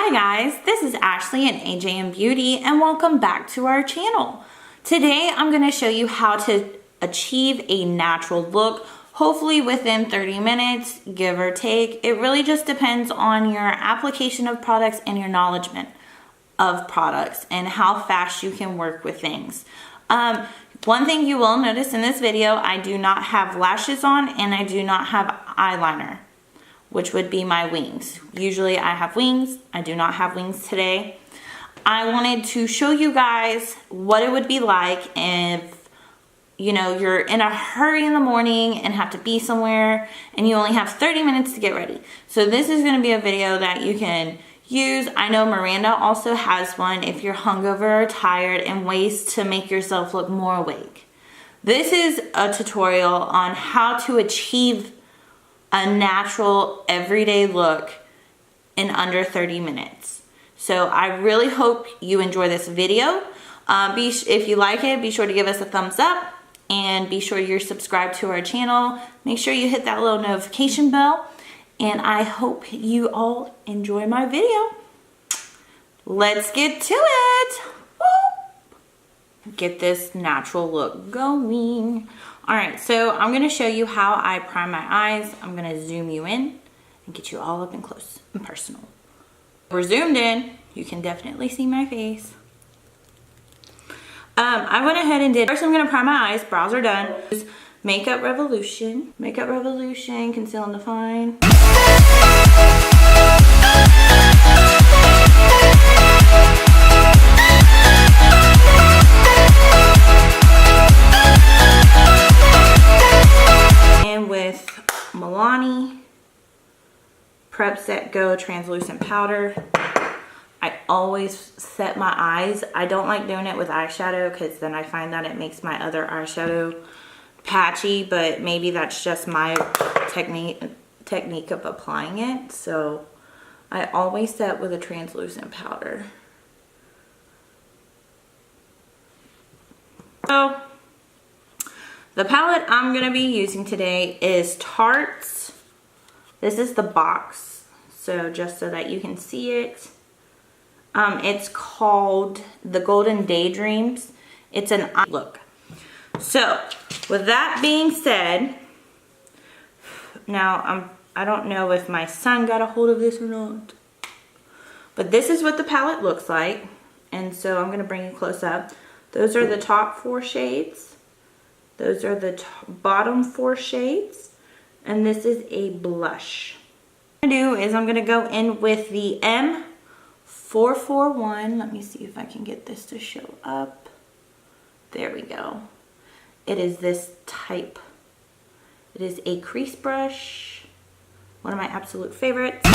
Hi guys, this is Ashley and AJ Beauty and welcome back to our channel. Today I'm going to show you how to achieve a natural look, hopefully within 30 minutes, give or take. It really just depends on your application of products and your knowledge of products and how fast you can work with things. One thing you will notice in this video, I do not have lashes on and I do not have eyeliner, which would be my wings. Usually I have wings. I do not have wings today. I wanted to show you guys what it would be like if, you know, you're in a hurry in the morning and have to be somewhere and you only have 30 minutes to get ready. So this is gonna be a video that you can use. I know Miranda also has one if you're hungover or tired and ways to make yourself look more awake. This is a tutorial on how to achieve a natural everyday look in under 30 minutes. So I really hope you enjoy this video. If you like it, be sure to give us a thumbs up and be sure you're subscribed to our channel. Make sure you hit that little notification bell and I hope you all enjoy my video. Let's get to it. Woo! Get this natural look going. All right, so I'm gonna show you how I prime my eyes. I'm gonna zoom you in and get you all up and close and personal. We're zoomed in, you can definitely see my face. I went ahead and did, first I'm gonna prime my eyes, brows are done. Makeup Revolution, Conceal and Define. With Milani Prep Set Go Translucent Powder. I always set my eyes. I don't like doing it with eyeshadow because then I find that it makes my other eyeshadow patchy, but maybe that's just my technique of applying it. So I always set with a translucent powder. So the palette I'm going to be using today is Tarte's. This is the box, so just so that you can see it. It's called the Golden Daydreams. It's an eye look. So, with that being said, now I don't know if my son got a hold of this or not, but this is what the palette looks like. And so I'm going to bring it close up. Those are the top 4 shades. Those are the bottom 4 shades, and this is a blush. What I'm gonna do is I'm gonna go in with the M441. Let me see if I can get this to show up. There we go. It is this type. It is a crease brush, one of my absolute favorites.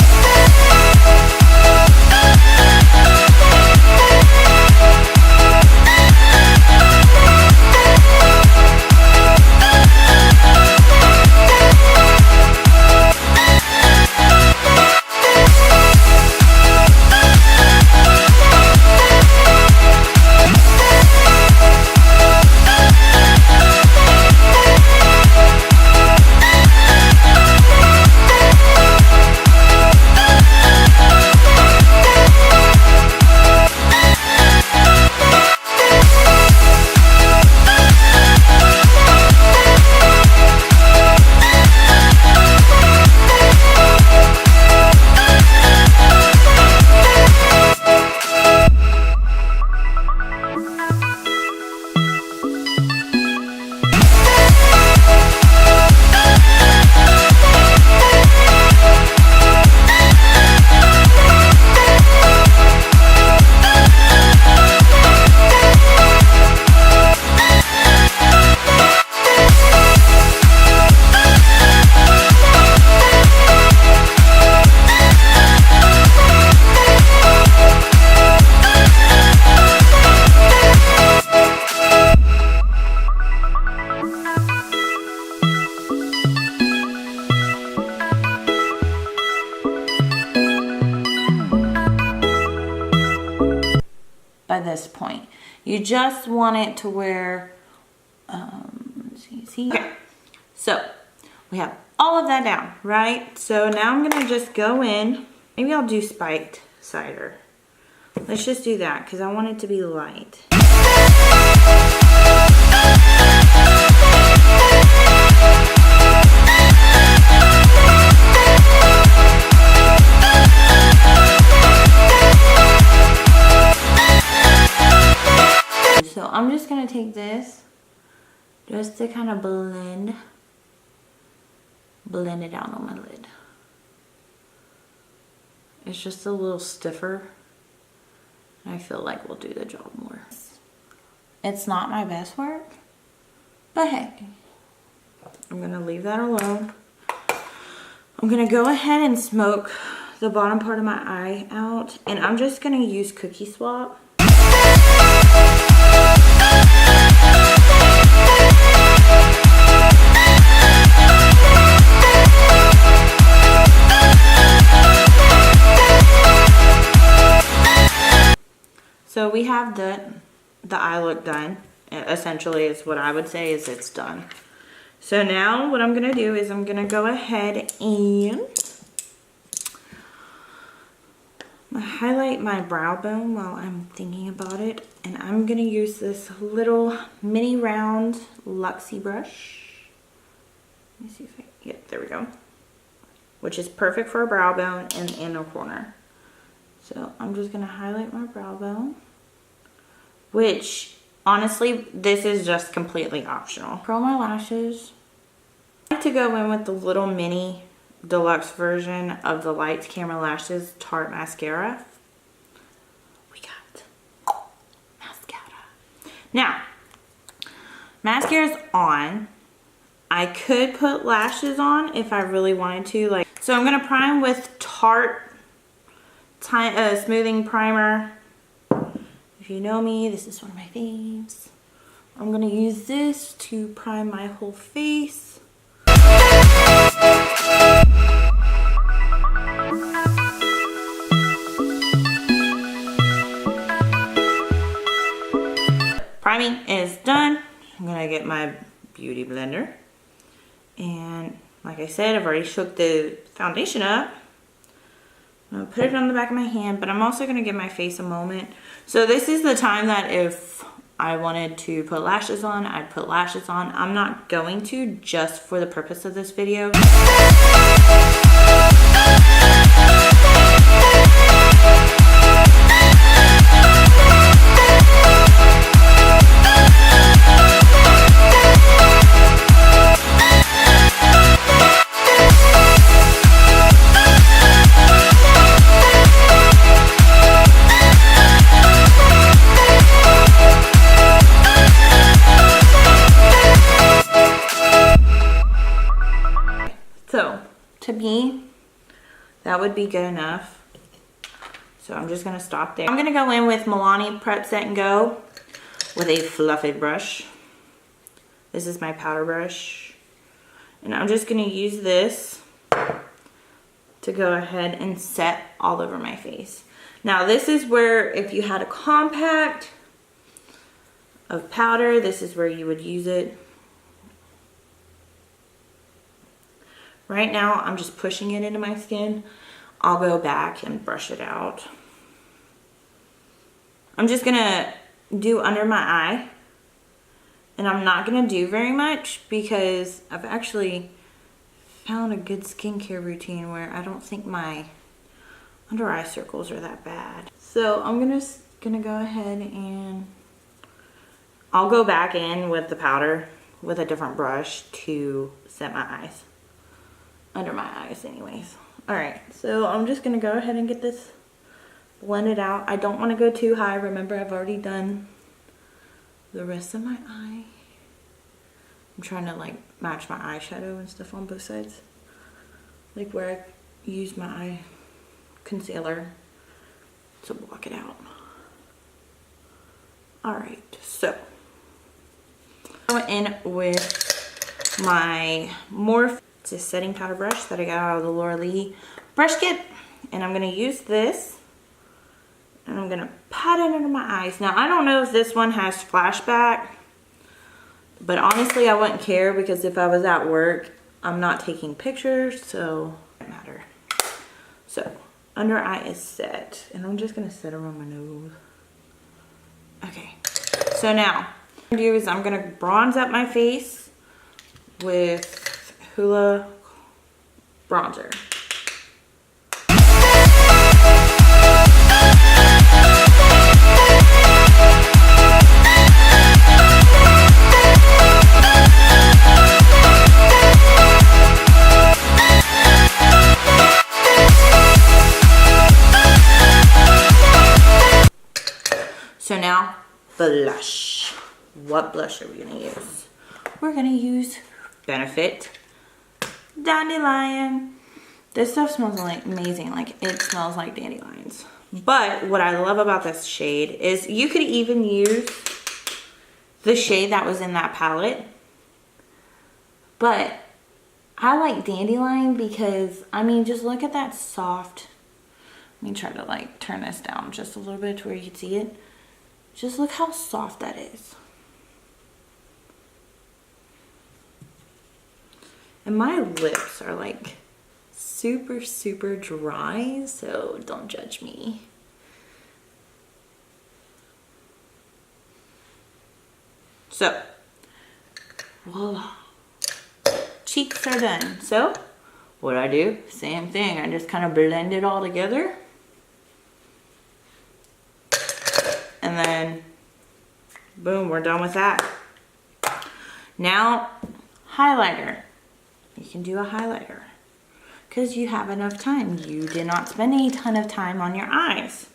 By this point, you just want it to where see. Okay, so we have all of that down, right? So now I'm gonna just go in, maybe I'll do spiked cider. Let's just do that because I want it to be light. So I'm just gonna take this just to kind of blend it out on my lid. It's just a little stiffer. I feel like we'll do the job more. It's not my best work, but hey, I'm gonna leave that alone. I'm gonna go ahead and smoke the bottom part of my eye out, and I'm just gonna use Cookie Swap. So we have the eye look done. Essentially, is what I would say is it's done. So now what I'm gonna do is I'm gonna go ahead and highlight my brow bone while I'm thinking about it. And I'm gonna use this little mini round Luxie brush. Let me see if yep, there we go. Which is perfect for a brow bone in the inner corner. So I'm just gonna highlight my brow bone, which honestly, this is just completely optional. Curl my lashes. I like to go in with the little mini deluxe version of the Lights Camera Lashes Tarte Mascara. We got mascara. Now, mascara's on. I could put lashes on if I really wanted to. So I'm gonna prime with Tarte Smoothing Primer. If you know me, this is one of my faves. I'm gonna use this to prime my whole face. Priming is done. I'm gonna get my beauty blender. And like I said, I've already shook the foundation up. I'm gonna put it on the back of my hand, but I'm also gonna give my face a moment. So this is the time that if I wanted to put lashes on, I'd put lashes on. I'm not going to, just for the purpose of this video. To me, that would be good enough. So I'm just gonna stop there. I'm gonna go in with Milani Prep Set and Go with a fluffy brush. This is my powder brush. And I'm just gonna use this to go ahead and set all over my face. Now this is where, if you had a compact of powder, this is where you would use it. Right now, I'm just pushing it into my skin. I'll go back and brush it out. I'm just gonna do under my eye. And I'm not gonna do very much because I've actually found a good skincare routine where I don't think my under eye circles are that bad. So I'm gonna go ahead and I'll go back in with the powder with a different brush to set my eyes. Under my eyes anyways. Alright, so I'm just gonna go ahead and get this blended out. I don't want to go too high. Remember, I've already done the rest of my eye. I'm trying to like match my eyeshadow and stuff on both sides. Like where I use my eye concealer to block it out. Alright, so I went in with my Morphe setting powder brush that I got out of the Laura Lee brush kit, and I'm going to use this and I'm going to pat it under my eyes. Now I don't know if this one has flashback, but honestly I wouldn't care because if I was at work I'm not taking pictures, so it doesn't matter. So under eye is set. And I'm just going to set around my nose. Okay. So now, what I'm going to do is I'm going to bronze up my face with Hoola bronzer. So now, blush. What blush are we gonna use? We're gonna use Benefit Dandelion. This stuff smells like amazing. Like, it smells like dandelions. But what I love about this shade is you could even use the shade that was in that palette. But I like dandelion because, I mean, just look at that soft. Let me try to like turn this down just a little bit to where you can see it. Just look how soft that is. And my lips are like super, super dry, so don't judge me. So, voila. Cheeks are done. So, what I do? Same thing. I just kind of blend it all together. And then, boom, we're done with that. Now, highlighter. You can do a highlighter because you have enough time. You did not spend a ton of time on your eyes.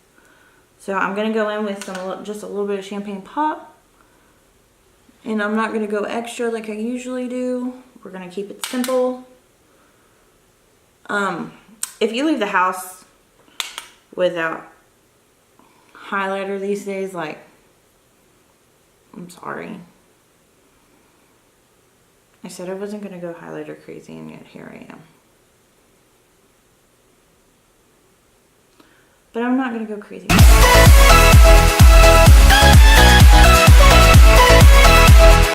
So I'm going to go in with just a little bit of champagne pop. And I'm not going to go extra like I usually do. We're going to keep it simple. If you leave the house without highlighter these days, like, I'm sorry. I said I wasn't going to go highlighter crazy, and yet here I am. But I'm not going to go crazy.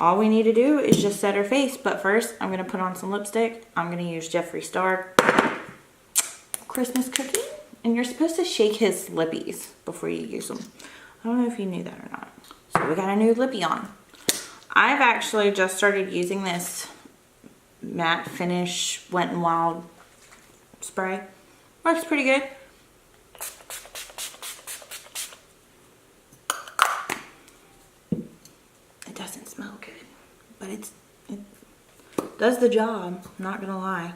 All we need to do is just set her face. But first, I'm going to put on some lipstick. I'm going to use Jeffree Star Christmas Cookie. And you're supposed to shake his lippies before you use them. I don't know if you knew that or not. So we got a new lippy on. I've actually just started using this matte finish Wet n Wild spray. Works pretty good. It doesn't smell good, but it does the job, I'm not gonna lie.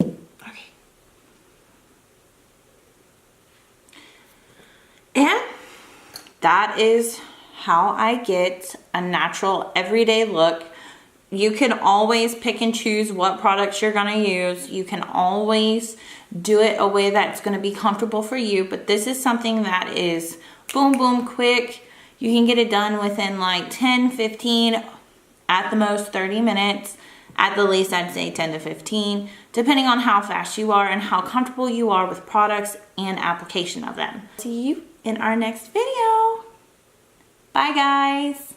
Okay. And that is how I get a natural everyday look. You can always pick and choose what products you're gonna use. You can always do it a way that's gonna be comfortable for you, but this is something that is boom, boom, quick. You can get it done within like 10, 15, at the most 30 minutes. At the least, I'd say 10 to 15, depending on how fast you are and how comfortable you are with products and application of them. See you in our next video. Bye, guys.